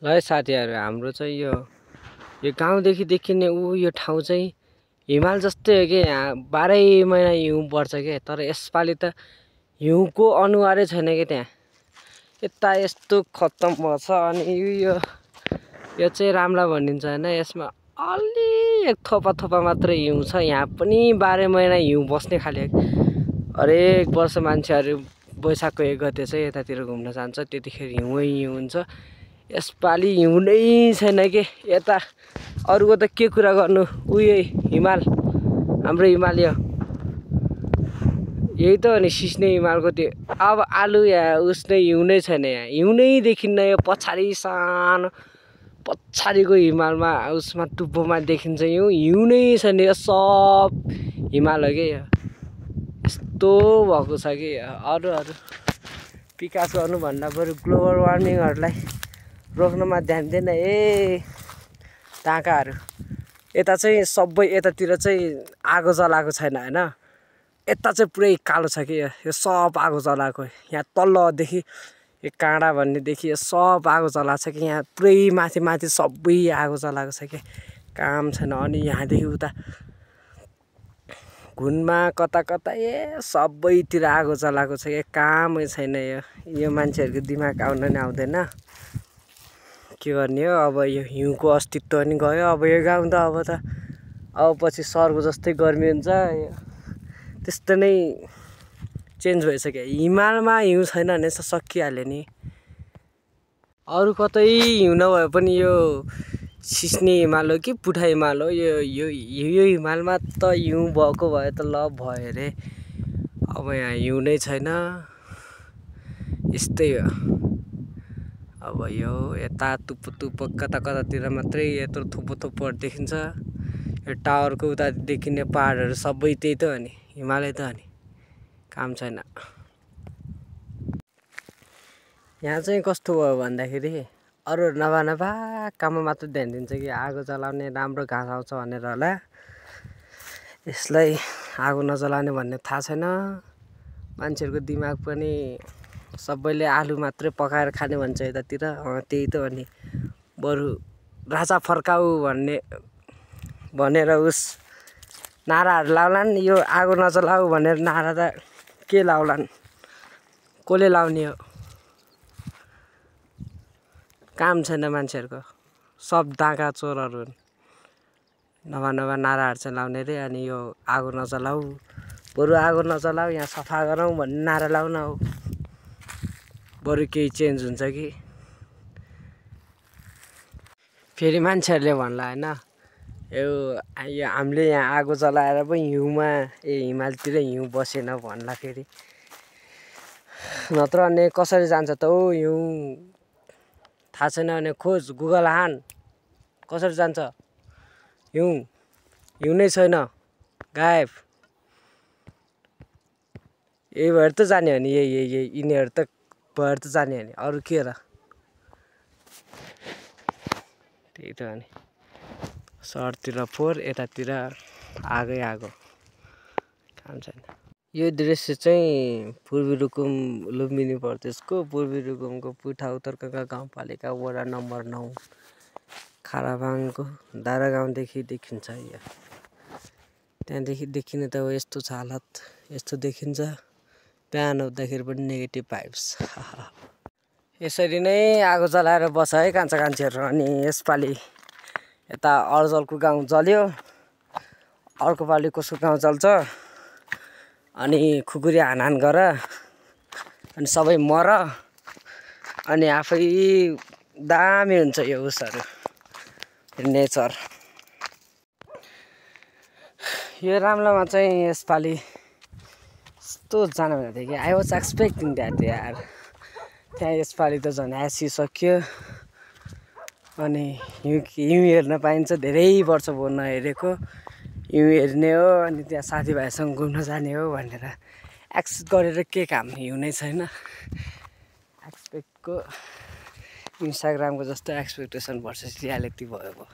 ल है साथीहरु, हाम्रो चाहिँ यो गाउँदेखि देखिने यो ठाउँ चाहिँ हिमाल जस्तै हो कि यहाँ 12 महिना हिउँ पर्छ के। तर यसपालि त हिउँको अनुहारै छैन के त्यहाँ। यता यस्तो खत्तम भएछ। अनि यो चाहिँ रामला भनिन्छ हैन। यसमा अलि एक थोपा थोपा मात्र हिउँ छ। यहाँ पनि 12 महिना हिउँ बस्ने खाले। हरेक वर्ष मान्छेहरु वैशाखको 1 गते चाहिँ यतातिर घुम्न जान्छ। त्यतिखेर हिउँै हिउँ हुन्छ। यसपालि हिउँ नै छैन के। यता अरुको त के कुरा गर्नु, हिमाल, हाम्रो हिमाल यही त हो नि, सिस्ने हिमालको त्यो अब आलु या उसनै हिउँ नै छैन। यहाँ हिउँ नै देखिन्न। यो पछाडि सानो पछाडिको हिमालमा उसमा टुप्पोमा देखिन्छ हिउँ नै छैन। यो सब हिमाल हो के। यस्तो भएको छ कि अरु विकास गर्नु भन्दा बरु ग्लोबल वार्मिङहरुलाई रोक्नमा ध्यान दिएन टाकाहरु। यता चाहिँ सबै यतातिर चाहिँ आगो जलाएको छैन हैन। यता चाहिँ पुरै कालो छ कि। यो सब आगो जलाएको। यहाँ तल्लोदेखि यो काँडा भन्नेदेखि यो सब आगो जलाएको छ कि। यहाँ पुरै माथि माथि सबै आगो जलाएको छ कि। काम छैन। अनि यहाँदेखि उता घुनमा कता कता सबैतिर आगो जलाएको छ कि। कामै छैन। यो मान्छेहरुको दिमाग आउन नि आउँदैन। के गर्ने हो अब। यो हिउँको अस्तित्व नि गयो। अब यो गाउँ त अब पछि सहरको जस्तै गर्मी हुन्छ। त्यस्तो नै चेन्ज भइसक्यो। हिमालमा हिउँ छैन भने सकिहाल्यो नि। अरु कतै हिउँ नभए पनि यो सिस्ने हिमाल हो कि पुठा हिमाल हो, यो हिमालमा त हिउँ भएको भए त ल भयो रे। अब यहाँ हिउँ नै छैन। यस्तै हो। अब यो यता टुप्पो कता कतातिर मात्रै यत्रो थुप्पो थुप्पोहरु देखिन्छ। यो टावरको उता देखिने पहाडहरु सबै त्यही त हो नि, हिमालै त हो नि। काम छैन। यहाँ चाहिँ कस्तो भयो भन्दाखेरि अरु नभा काममा मात्र ध्यान दिन्छ कि आगो जलाउने राम्रो घाँस आउँछ भनेर होला। यसलाई आगो नजलाउने भन्ने थाहा छैन। मान्छेहरुको दिमाग पनि सबैले आलु मात्रै पकाएर खाने भन्छ यतातिर। त्यही त हो नि। बरु राजा फर्काऊ भनेर उस नाराहरु लाउलान्। यो आगो नजलाऊ भनेर नारा त के लाउलान्, कसले लाउने हो। काम छैन मान्छेहरुको। सब डाका चोरहरु हुन्। नभा नाराहरु चाहिँ लाउने रे। अनि यो आगो नजलाऊ, बरु आगो नजलाऊ यहाँ सफा गरौँ भन्ने नारा लाउन हो। बरु केही चेन्ज हुन्छ कि। फेरि मान्छेहरुले भन्ला हैन, यो हामीले यहाँ आगो जलाएर पनि हिउँमा हिमालतिर हिउँ बसेन भन्ला फेरि। नत्र अनि कसरी जान्छ त हो हिउँ। थाहा छैन भने खोज, गुगल हान, कसरी जान्छ हिउँ नै छैन, गायब। यही भएर त जाने हो नि। यिनीहरु त भएर त जाने हो नि। अरु के र। त्यही त हो नि। सहरतिर फोहोर, यतातिर आगै आगो। काम छैन। यो दृश्य चाहिँ पूर्वी रुकुम लुम्बिनी प्रदेशको पूर्वी रुकुमको पुठा उत्तरकाका गाउँपालिका वडा नम्बर 9 खाराबाङको दारा गाउँदेखि देखिन्छ। यो त्यहाँदेखि देखिने त यस्तो छ हालत। यस्तो देखिन्छ। बिहान उठ्दाखेरि पनि नेगेटिभ भाइब्स। यसरी नै आगो जलाएर बस है कान्छा कान्छीहरु। अनि यसपालि यता अर्जलको गाउँ जल्यो। अर्को पालि कसको गाउँ जल्छ। अनि खुकुरी हानहान गर। अनि सबै मर। अनि आफै दामी हुन्छ यो उसहरु, नेचर। यो रामलामा चाहिँ यसपालि यस्तो जान भनेको थियो कि आई वाज एक्सपेक्टिङ द्याट यार। त्यहाँ यसपालि त झन् आइसक्यो। अनि हिउँ हेर्न पाइन्छ। धेरै वर्ष भयो नहेरेको। हिउँ हेर्ने हो अनि त्यहाँ साथीभाइसँग घुम्न जाने हो भनेर एक्सपेक्ट गरेर के काम। हिउँ नै छैन। एक्सपेक्टको इन्स्टाग्रामको जस्तो एक्सपेक्टेसन भर्सेस रियालिटी भयो।